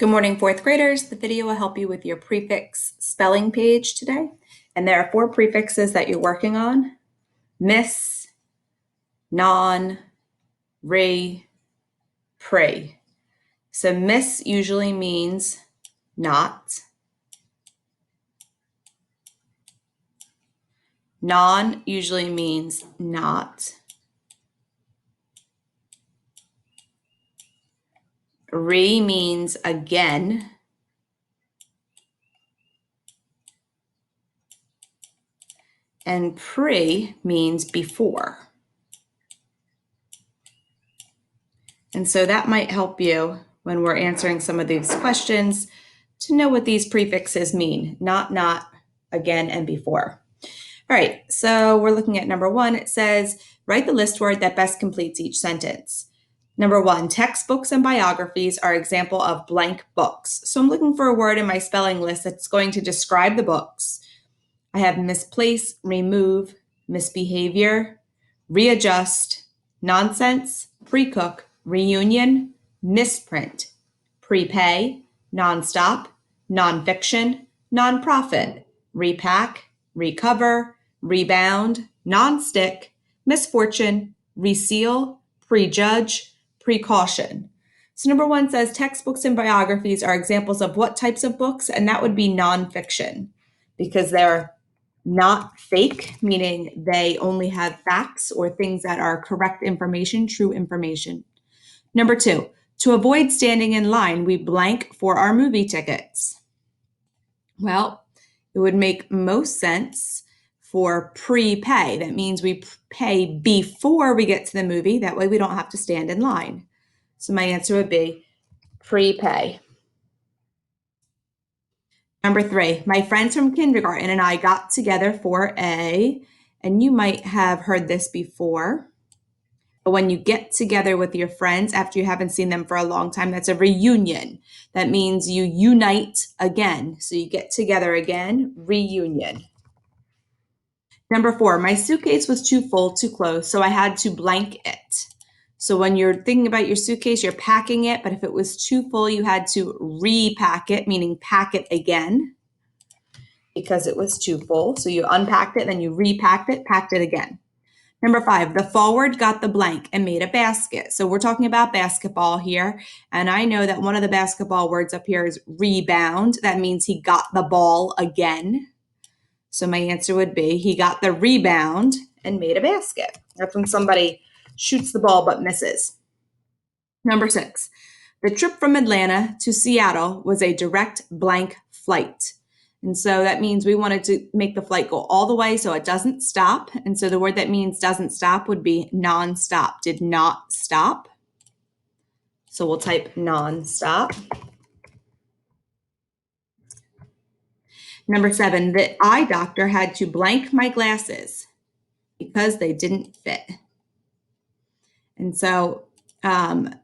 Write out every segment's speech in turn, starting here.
Good morning, fourth graders. The video will help you with your prefix spelling page today. And there are 4 prefixes that you're working on: miss, non, re, pre. So miss usually means not. Non usually means not. Re means again. And pre means before. And so that might help you when we're answering some of these questions to know what these prefixes mean: not, again, and before. All right, so we're looking at number 1. It says, write the list word that best completes each sentence. Number 1, textbooks and biographies are example of blank books. So I'm looking for a word in my spelling list that's going to describe the books. I have misplace, remove, misbehavior, readjust, nonsense, pre-cook, reunion, misprint, prepay, nonstop, nonfiction, nonprofit, repack, recover, rebound, nonstick, misfortune, reseal, prejudge, precaution. So number 1 says textbooks and biographies are examples of what types of books? And that would be nonfiction, because they're not fake, meaning they only have facts or things that are correct information, true information. Number 2, to avoid standing in line, we blank for our movie tickets. Well, it would make most sense for prepay. That means we pay before we get to the movie. That way we don't have to stand in line. So my answer would be prepay. Number 3, my friends from kindergarten and I got together for and you might have heard this before, but when you get together with your friends after you haven't seen them for a long time, that's a reunion. That means you unite again. So you get together again, reunion. Number 4, my suitcase was too full to close, so I had to blank it. So when you're thinking about your suitcase, you're packing it, but if it was too full, you had to repack it, meaning pack it again, because it was too full. So you unpacked it, then you repacked it, packed it again. Number 5, the forward got the blank and made a basket. So we're talking about basketball here. And I know that one of the basketball words up here is rebound. That means he got the ball again. So my answer would be he got the rebound and made a basket. That's when somebody shoots the ball but misses. Number 6, the trip from Atlanta to Seattle was a direct blank flight. And so that means we wanted to make the flight go all the way so it doesn't stop. And so the word that means doesn't stop would be nonstop, did not stop. So we'll type nonstop. Number 7, the eye doctor had to blank my glasses because they didn't fit. And so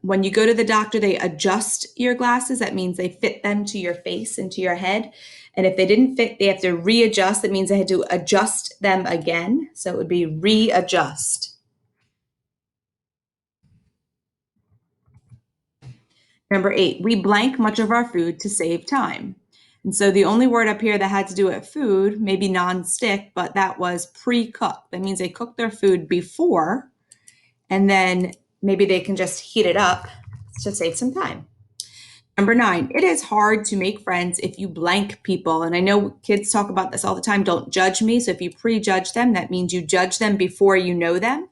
when you go to the doctor, they adjust your glasses. That means they fit them to your face and to your head. And if they didn't fit, they have to readjust. That means they had to adjust them again. So it would be readjust. Number 8, we blank much of our food to save time. And so the only word up here that had to do with food, maybe non-stick, but that was pre-cook. That means they cooked their food before, and then maybe they can just heat it up to save some time. Number 9, it is hard to make friends if you blank people. And I know kids talk about this all the time. Don't judge me. So if you prejudge them, that means you judge them before you know them.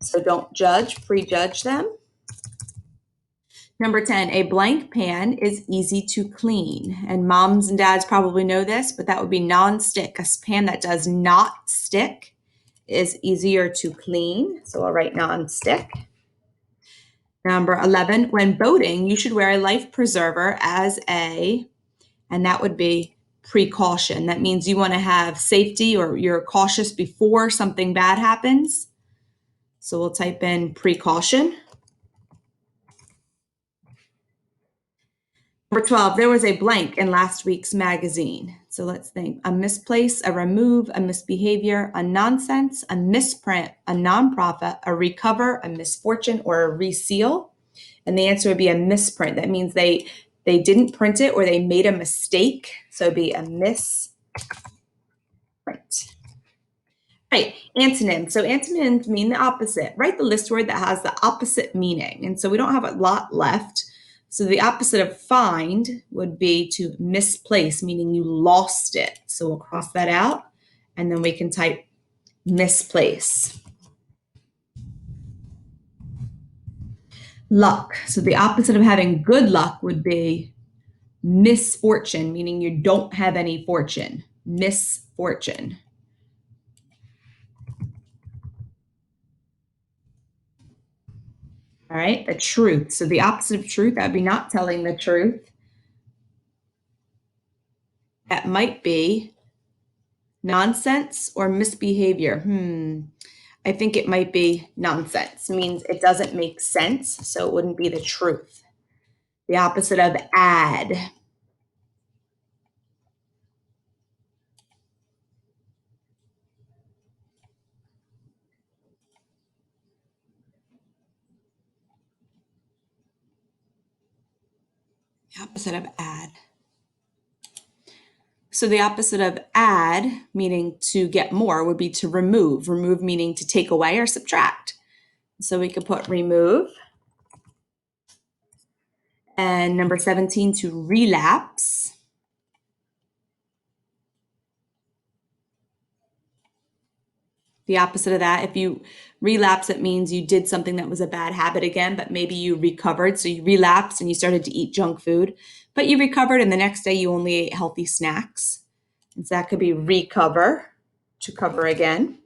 So don't judge, prejudge them. Number 10, a blank pan is easy to clean. And moms and dads probably know this, but that would be non-stick. A pan that does not stick is easier to clean. So I'll write non-stick. Number 11, when boating, you should wear a life preserver and that would be precaution. That means you want to have safety, or you're cautious before something bad happens. So we'll type in precaution. Number 12, there was a blank in last week's magazine. So let's think: a misplace, a remove, a misbehavior, a nonsense, a misprint, a nonprofit, a recover, a misfortune, or a reseal. And the answer would be a misprint. That means they They didn't print it or they made a mistake. So it'd be a misprint. Right, antonyms. So antonyms mean the opposite. Write the list word that has the opposite meaning. And so we don't have a lot left. So the opposite of find would be to misplace, meaning you lost it. So we'll cross that out and then we can type misplace. Luck. So the opposite of having good luck would be misfortune, meaning you don't have any fortune. Misfortune. All right, the truth. So the opposite of truth, that would be not telling the truth. That might be nonsense or misbehavior. I think it might be nonsense. It means it doesn't make sense, so it wouldn't be the truth. The opposite of add. The opposite of add. So the opposite of add, meaning to get more, would be to remove. Remove meaning to take away or subtract. So we could put remove. And number 17, to relapse. The opposite of that, if you relapse, it means you did something that was a bad habit again, but maybe you recovered. So you relapsed and you started to eat junk food, but you recovered and the next day you only ate healthy snacks. And so that could be recover, to cover again.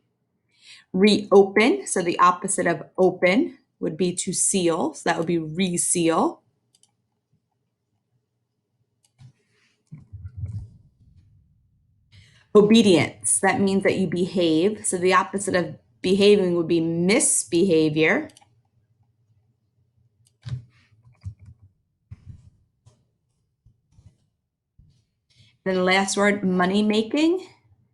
Reopen, so the opposite of open would be to seal. So that would be reseal. Obedience, that means that you behave. So the opposite of behaving would be misbehavior. Then the last word, money making.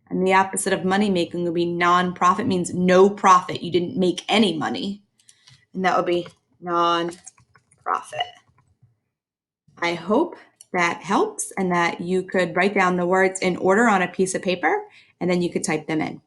And the opposite of money making would be non-profit, means no profit. You didn't make any money. And that would be non-profit. I hope that helps and that you could write down the words in order on a piece of paper and then you could type them in.